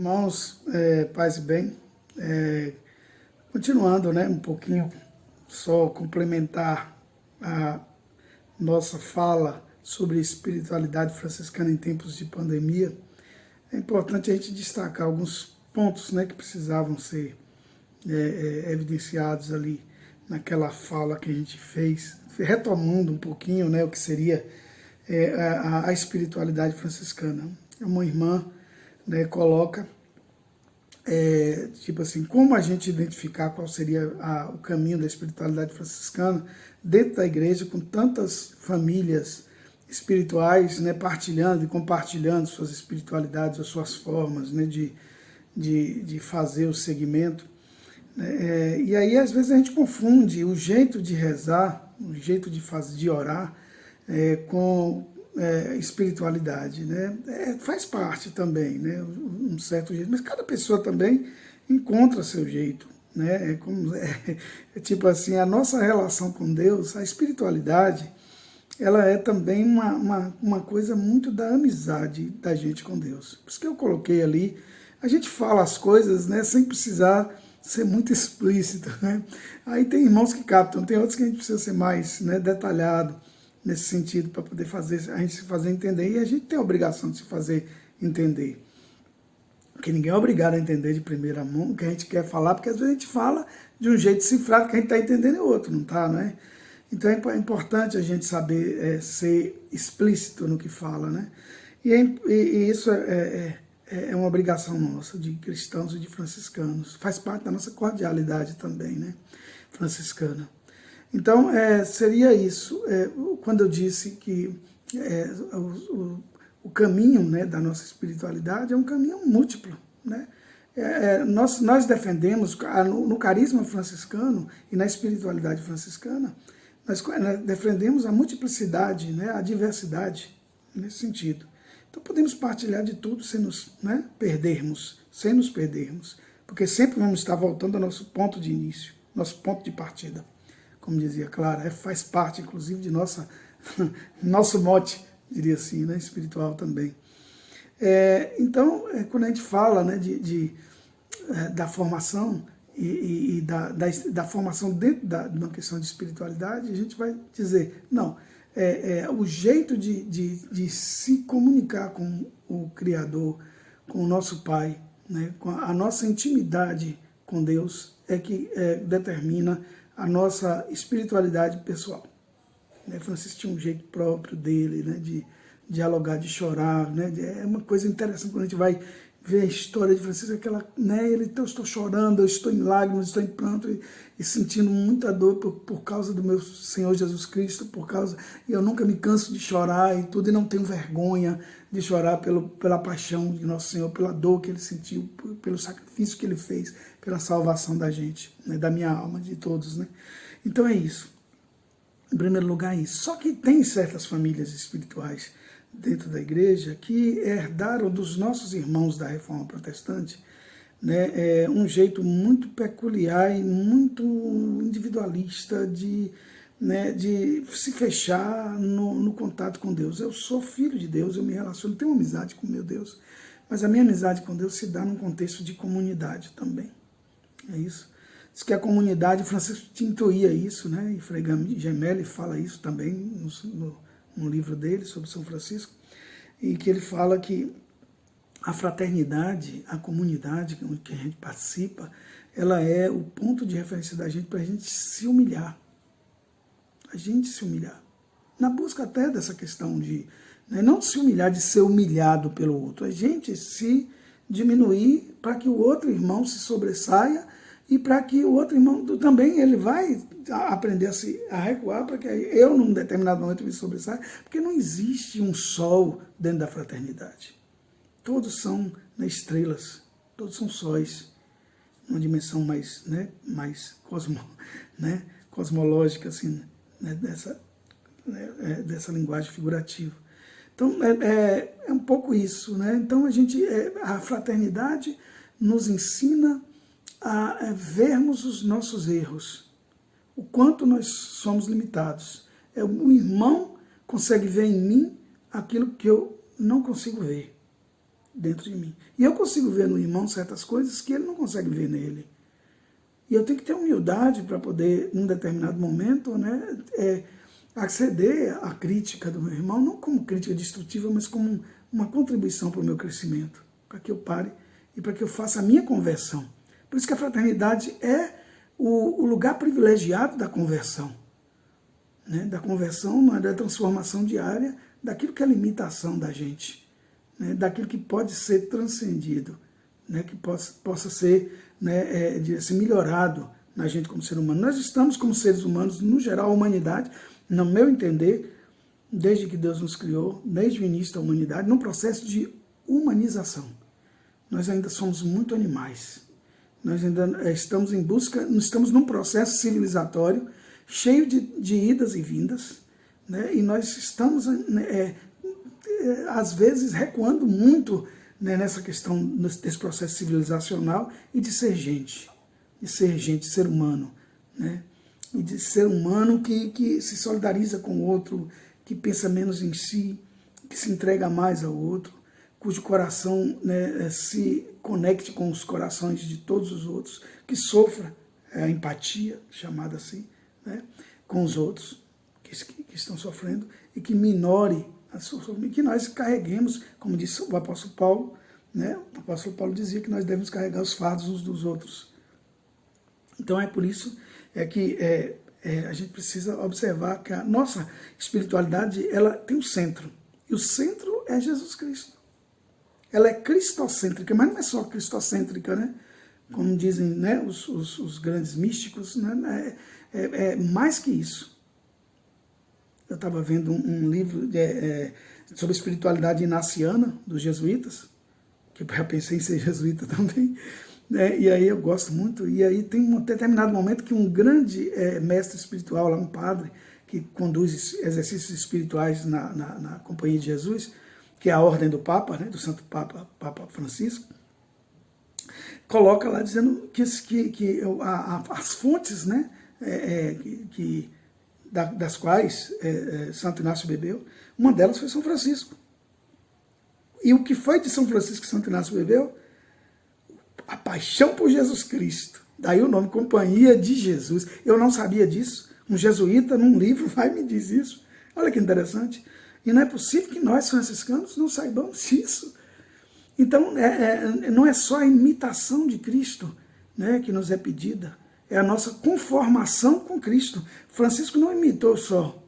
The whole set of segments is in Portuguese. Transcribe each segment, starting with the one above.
Irmãos, paz e bem, continuando, né, um pouquinho, só complementar a nossa fala sobre espiritualidade franciscana em tempos de pandemia, é importante a gente destacar alguns pontos, né, que precisavam ser evidenciados ali naquela fala que a gente fez, retomando um pouquinho, né, o que seria a espiritualidade franciscana. Uma irmã, né, coloca tipo assim, como a gente identificar qual seria o caminho da espiritualidade franciscana dentro da igreja, com tantas famílias espirituais, né, partilhando e compartilhando suas espiritualidades, as suas formas, né, de fazer o segmento. E aí, às vezes, a gente confunde o jeito de rezar, o jeito de orar, com espiritualidade, né? Faz parte também, né? Um certo jeito, mas cada pessoa também encontra seu jeito, né? Tipo assim, a nossa relação com Deus, a espiritualidade, ela é também uma coisa muito da amizade da gente com Deus. Por isso que eu coloquei ali, a gente fala as coisas, né, sem precisar ser muito explícito, né? Aí tem irmãos que captam, tem outros que a gente precisa ser mais, né, detalhado nesse sentido, para poder fazer, a gente se fazer entender, e a gente tem a obrigação de se fazer entender. Porque ninguém é obrigado a entender de primeira mão o que a gente quer falar, porque às vezes a gente fala de um jeito cifrado que a gente está entendendo é outro, não está, não é? Então é importante a gente saber ser explícito no que fala, né? E isso é uma obrigação nossa, de cristãos e de franciscanos. Faz parte da nossa cordialidade também, né? Franciscana. Então, seria isso, quando eu disse que o caminho, né, da nossa espiritualidade é um caminho múltiplo, né? Nós defendemos, no carisma franciscano e na espiritualidade franciscana, nós defendemos a multiplicidade, né, a diversidade, nesse sentido. Então podemos partilhar de tudo sem nos perdermos, porque sempre vamos estar voltando ao nosso ponto de início, nosso ponto de partida. Como dizia Clara, faz parte, inclusive, de nosso mote, diria assim, né, espiritual também. Então, quando a gente fala, né, da formação e da formação dentro de uma questão de espiritualidade, a gente vai dizer, não, o jeito de se comunicar com o Criador, com o nosso Pai, né, com a nossa intimidade com Deus, é que determina a nossa espiritualidade pessoal. Francisco tinha um jeito próprio dele, né, de dialogar, de chorar, né, é uma coisa interessante quando a gente vai ver a história de Francisco, aquela, né, eu estou chorando, eu estou em lágrimas, estou em pranto e sentindo muita dor por causa do meu Senhor Jesus Cristo, e eu nunca me canso de chorar e tudo, e não tenho vergonha de chorar pela paixão de nosso Senhor, pela dor que ele sentiu, pelo sacrifício que ele fez, pela salvação da gente, né, da minha alma, de todos, né? Então é isso. Em primeiro lugar, é isso. Só que tem certas famílias espirituais dentro da igreja que herdaram dos nossos irmãos da Reforma Protestante, né, um jeito muito peculiar e muito individualista de se fechar no contato com Deus. Eu sou filho de Deus, eu me relaciono, tenho uma amizade com meu Deus, mas a minha amizade com Deus se dá num contexto de comunidade também. É isso. Diz que a comunidade, Francisco intuía isso, né? E Frei Gemelli fala isso também no livro dele sobre São Francisco, e que ele fala que a fraternidade, a comunidade que a gente participa, ela é o ponto de referência da gente para a gente se humilhar. A gente se humilhar. Na busca até dessa questão de, né, não de se humilhar, de ser humilhado pelo outro, a gente se diminuir para que o outro irmão se sobressaia e para que o outro irmão também ele vai aprender a recuar para que eu, num determinado momento, me sobressaia, porque não existe um sol dentro da fraternidade. Todos são, né, estrelas, todos são sóis, numa dimensão mais, né, mais cosmológica, assim, né, dessa linguagem figurativa. Então, é um pouco isso, né? Então, a fraternidade nos ensina a vermos os nossos erros, o quanto nós somos limitados. O irmão consegue ver em mim aquilo que eu não consigo ver. dentro de mim. E eu consigo ver no irmão certas coisas que ele não consegue ver nele. E eu tenho que ter humildade para poder, num determinado momento, né, acceder à crítica do meu irmão, não como crítica destrutiva, mas como uma contribuição para o meu crescimento, para que eu pare e para que eu faça a minha conversão. Por isso que a fraternidade é o lugar privilegiado da conversão. Né? Da conversão, não é da transformação diária, daquilo que é a limitação da gente, né? Daquilo que pode ser transcendido, né? Que possa ser, né, ser melhorado na gente como ser humano. Nós estamos como seres humanos, no geral, a humanidade, no meu entender, desde que Deus nos criou, desde o início da humanidade, num processo de humanização. Nós ainda somos muito animais. Nós ainda estamos em busca, estamos num processo civilizatório cheio de idas e vindas, né? E nós estamos, às vezes, recuando muito, né, nessa questão desse processo civilizacional e de ser gente, ser humano, né? E de ser humano que se solidariza com o outro, que pensa menos em si, que se entrega mais ao outro, cujo coração, né, se conecte com os corações de todos os outros, que sofra a empatia, chamada assim, né, com os outros que estão sofrendo, e que minore a sofrimento, que nós carreguemos, como disse o apóstolo Paulo, né, o apóstolo Paulo dizia que nós devemos carregar os fardos uns dos outros. Então é por isso que a gente precisa observar que a nossa espiritualidade, ela tem um centro, e o centro é Jesus Cristo. Ela é cristocêntrica, mas não é só cristocêntrica, né? Como dizem, né, os grandes místicos, né? É mais que isso. Eu estava vendo um livro sobre espiritualidade inaciana, dos jesuítas, que eu já pensei em ser jesuíta também, né? E aí eu gosto muito, e aí tem um determinado momento que um grande mestre espiritual, lá um padre, que conduz exercícios espirituais na Companhia de Jesus, que é a ordem do Papa, né, do Santo Papa Francisco, coloca lá dizendo que as fontes, né, das quais Santo Inácio bebeu, uma delas foi São Francisco. E o que foi de São Francisco que Santo Inácio bebeu? A paixão por Jesus Cristo. Daí o nome Companhia de Jesus. Eu não sabia disso. Um jesuíta, num livro, vai e me diz isso. Olha que interessante. E não é possível que nós, franciscanos, não saibamos disso. Então, não é só a imitação de Cristo, né, que nos é pedida, é a nossa conformação com Cristo. Francisco não imitou só,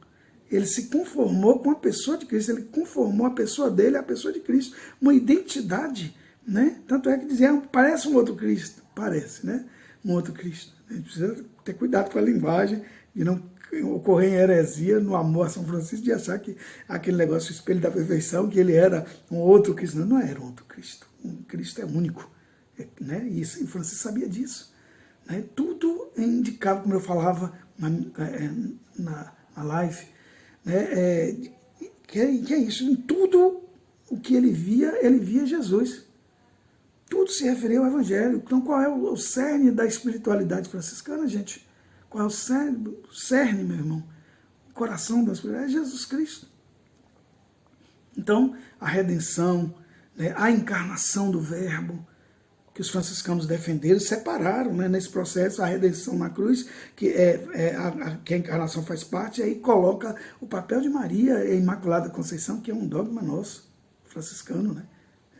ele se conformou com a pessoa de Cristo, ele conformou a pessoa dele à pessoa de Cristo, uma identidade, né? Tanto é que dizia, parece um outro Cristo, parece, né? Um outro Cristo. A gente precisa ter cuidado com a linguagem, de não ocorrer em heresia no amor a São Francisco, de achar que aquele negócio, o espelho da perfeição, que ele era um outro Cristo. Não, não era um outro Cristo. Um Cristo é único, né? E Francisco sabia disso, né? Tudo indicava, como eu falava na live, né? Que é isso. Em tudo o que ele via Jesus. Tudo se referia ao Evangelho. Então, qual é o cerne da espiritualidade franciscana, gente? Qual é o cerne, meu irmão? O coração da espiritualidade é Jesus Cristo. Então, a redenção, né, a encarnação do Verbo, que os franciscanos defenderam, separaram, né, nesse processo a redenção na cruz, que a encarnação faz parte, e aí coloca o papel de Maria, a Imaculada Conceição, que é um dogma nosso, franciscano, né,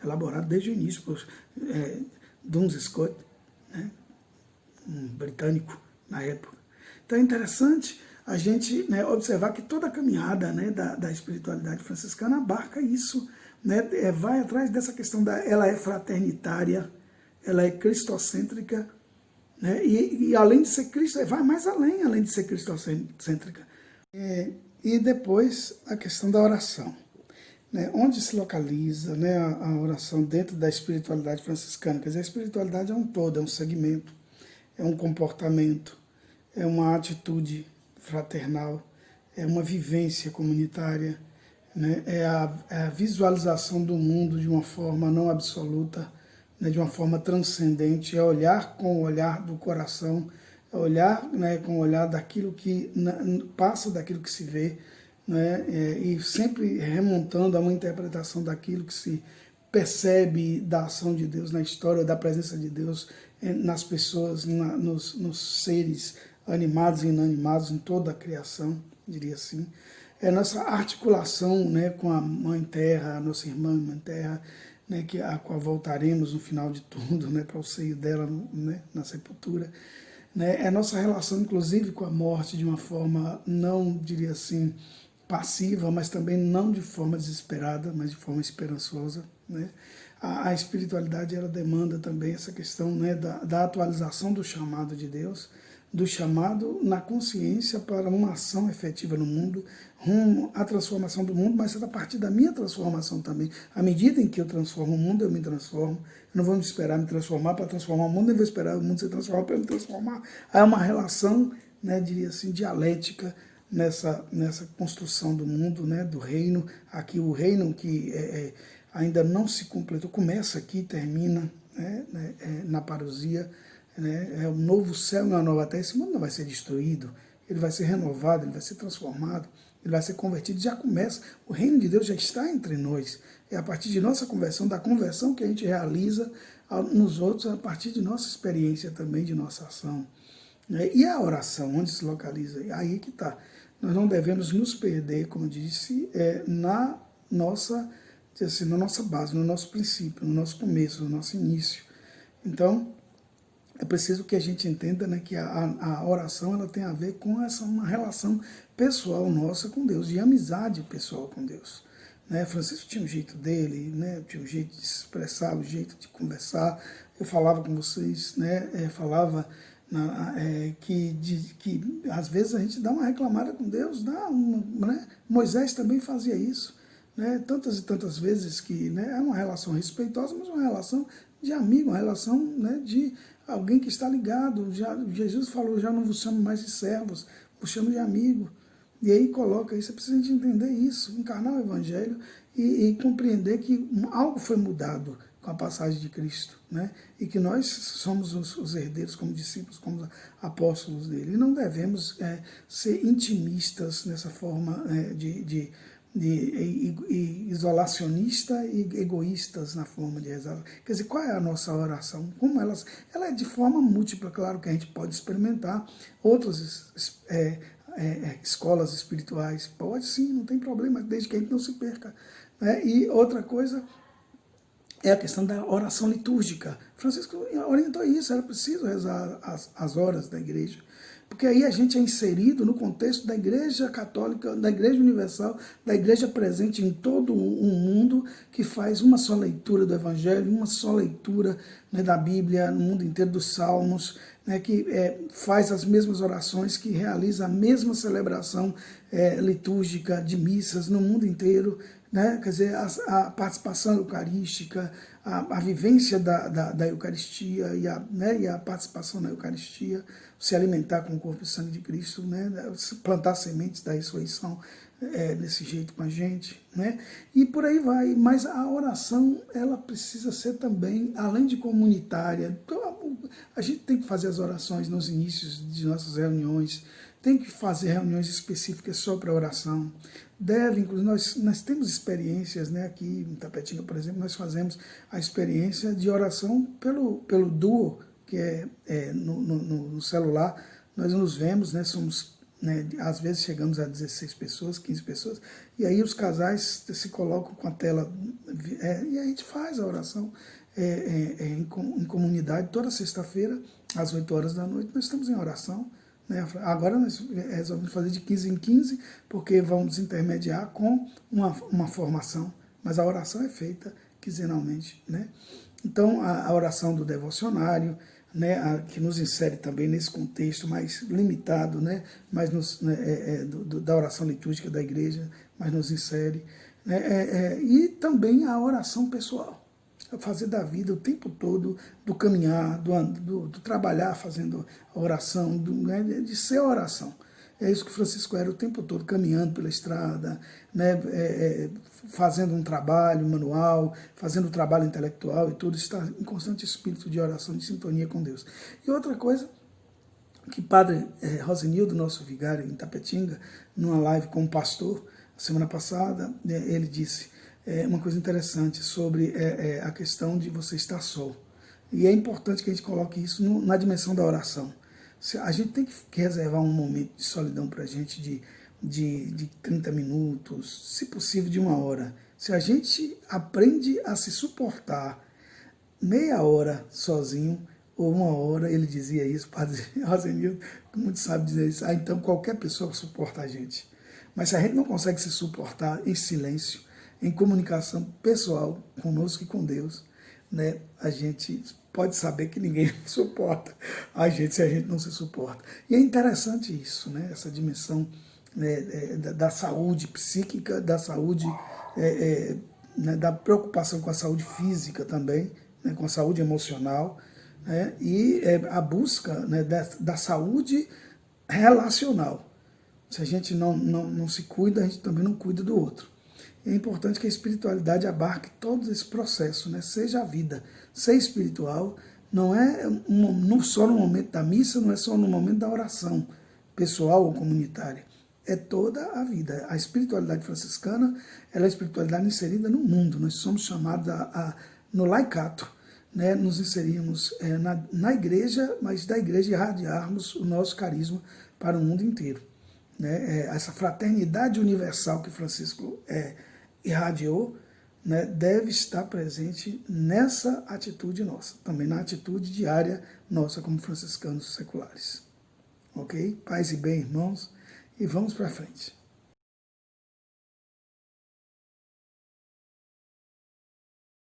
elaborado desde o início por Duns Scott, né, um britânico na época. Então é interessante a gente, né, observar que toda a caminhada, né, da espiritualidade franciscana abarca isso, né, vai atrás dessa questão ela é fraternitária, ela é cristocêntrica, né, e além de ser Cristo, vai mais além de ser cristocêntrica. E depois a questão da oração, né, onde se localiza, né, a oração dentro da espiritualidade franciscana. Quer dizer, a espiritualidade é um todo, é um segmento, é um comportamento, é uma atitude fraternal, é uma vivência comunitária, né? É a visualização do mundo de uma forma não absoluta, né? De uma forma transcendente, é olhar com o olhar do coração, é olhar, né, com o olhar daquilo que passa daquilo que se vê, né? E sempre remontando a uma interpretação daquilo que se percebe da ação de Deus na história, da presença de Deus nas pessoas, nos seres animados e inanimados, em toda a criação, diria assim. É nossa articulação, né, com a Mãe Terra, a nossa irmã Mãe Terra, né, a qual voltaremos no final de tudo, né, para o seio dela, né, na sepultura. Né, é nossa relação, inclusive, com a morte de uma forma, não diria assim, passiva, mas também não de forma desesperada, mas de forma esperançosa. Né? A espiritualidade, ela demanda também essa questão, né, da atualização do chamado de Deus, do chamado na consciência para uma ação efetiva no mundo, rumo à transformação do mundo, mas é a partir da minha transformação também. À medida em que eu transformo o mundo, eu me transformo. Eu não vou esperar me transformar para transformar o mundo, nem vou esperar o mundo se transformar para me transformar. Há uma relação, né, diria assim, dialética nessa construção do mundo, né, do reino. Aqui o reino que ainda não se completou, começa aqui e termina, né, na parousia. Né? É um novo céu e uma nova terra. Esse mundo não vai ser destruído, ele vai ser renovado, ele vai ser transformado, ele vai ser convertido. Já começa, o reino de Deus já está entre nós. É a partir de nossa conversão, da conversão que a gente realiza nos outros, a partir de nossa experiência também, de nossa ação. Né? E a oração, onde se localiza? Aí que está. Nós não devemos nos perder, como disse, na nossa base, no nosso princípio, no nosso começo, no nosso início. Então, é preciso que a gente entenda, né, que a oração ela tem a ver com uma relação pessoal nossa com Deus, de amizade pessoal com Deus. Né? Francisco tinha um jeito dele, né, tinha um jeito de se expressar, um jeito de conversar. Eu falava com vocês, né, falava que às vezes a gente dá uma reclamada com Deus, né? Moisés também fazia isso. Né? Tantas e tantas vezes que, né, é uma relação respeitosa, mas uma relação de amigo, uma relação, né, de alguém que está ligado. Jesus falou, já não vos chamo mais de servos, vos chamo de amigo. E aí coloca isso, você precisa de entender isso, encarnar o Evangelho e compreender que algo foi mudado com a passagem de Cristo, né? E que nós somos os herdeiros como discípulos, como apóstolos dele. E não devemos ser intimistas nessa forma de isolacionista e egoístas na forma de rezar. Quer dizer, qual é a nossa oração? Como ela é de forma múltipla, claro que a gente pode experimentar outras escolas espirituais, pode sim, não tem problema, desde que a gente não se perca. Né? E outra coisa é a questão da oração litúrgica. Francisco orientou isso, era preciso rezar as horas da igreja, porque aí a gente é inserido no contexto da Igreja Católica, da Igreja Universal, da Igreja presente em todo o mundo, que faz uma só leitura do Evangelho, uma só leitura, né, da Bíblia, no mundo inteiro, dos Salmos, né, que faz as mesmas orações, que realiza a mesma celebração litúrgica de missas no mundo inteiro. Né? Quer dizer, a participação eucarística, a vivência da Eucaristia e a participação na Eucaristia, se alimentar com o corpo e sangue de Cristo, né? Plantar sementes da ressurreição desse jeito com a gente. Né? E por aí vai. Mas a oração, ela precisa ser também, além de comunitária, a gente tem que fazer as orações nos inícios de nossas reuniões, tem que fazer reuniões específicas só para oração. Inclusive, nós temos experiências, né, aqui em Tapetinga, por exemplo, nós fazemos a experiência de oração pelo Duo, que no celular. Nós nos vemos, né, somos, né, às vezes chegamos a 16 pessoas, 15 pessoas, e aí os casais se colocam com a tela, e a gente faz a oração em comunidade. Toda sexta-feira, às 8 horas da noite, nós estamos em oração. Agora nós resolvemos fazer de 15 em 15, porque vamos intermediar com uma formação, mas a oração é feita quinzenalmente. Né? Então, a oração do devocionário, né, que nos insere também nesse contexto mais limitado, né, mas da oração litúrgica da igreja, mas nos insere. Né, e também a oração pessoal. Fazer da vida o tempo todo, do caminhar, do trabalhar fazendo a oração, de ser a oração. É isso que Francisco era o tempo todo, caminhando pela estrada, né, fazendo um trabalho manual, fazendo um trabalho intelectual e tudo, está em constante espírito de oração, de sintonia com Deus. E outra coisa, que Padre Rosenildo, nosso vigário em Tapetinga, numa live com um pastor, semana passada, ele disse: uma coisa interessante sobre a questão de você estar só. E é importante que a gente coloque isso na dimensão da oração. A gente tem que reservar um momento de solidão para a gente de 30 minutos, se possível de 1 hora. Se a gente aprende a se suportar meia hora sozinho, ou 1 hora, ele dizia isso, o padre Rosenildo, muito sabe dizer isso, então qualquer pessoa suporta a gente. Mas se a gente não consegue se suportar em silêncio, em comunicação pessoal conosco e com Deus, né, a gente pode saber que ninguém suporta a gente se a gente não se suporta. E é interessante isso, né, essa dimensão da saúde psíquica, da saúde, né, da preocupação com a saúde física também, né, com a saúde emocional, né, e a busca, né, da saúde relacional. Se a gente não se cuida, a gente também não cuida do outro. É importante que a espiritualidade abarque todo esse processo, né? Seja a vida. Ser espiritual não é só no momento da missa, não é só no momento da oração pessoal ou comunitária. É toda a vida. A espiritualidade franciscana, ela é a espiritualidade inserida no mundo. Nós somos chamados no laicato, né? Nos inserimos na igreja, mas da igreja irradiarmos o nosso carisma para o mundo inteiro. Né? Essa fraternidade universal que Francisco irradiou, né, deve estar presente nessa atitude nossa, também na atitude diária nossa como franciscanos seculares. Ok? Paz e bem, irmãos, e vamos para frente.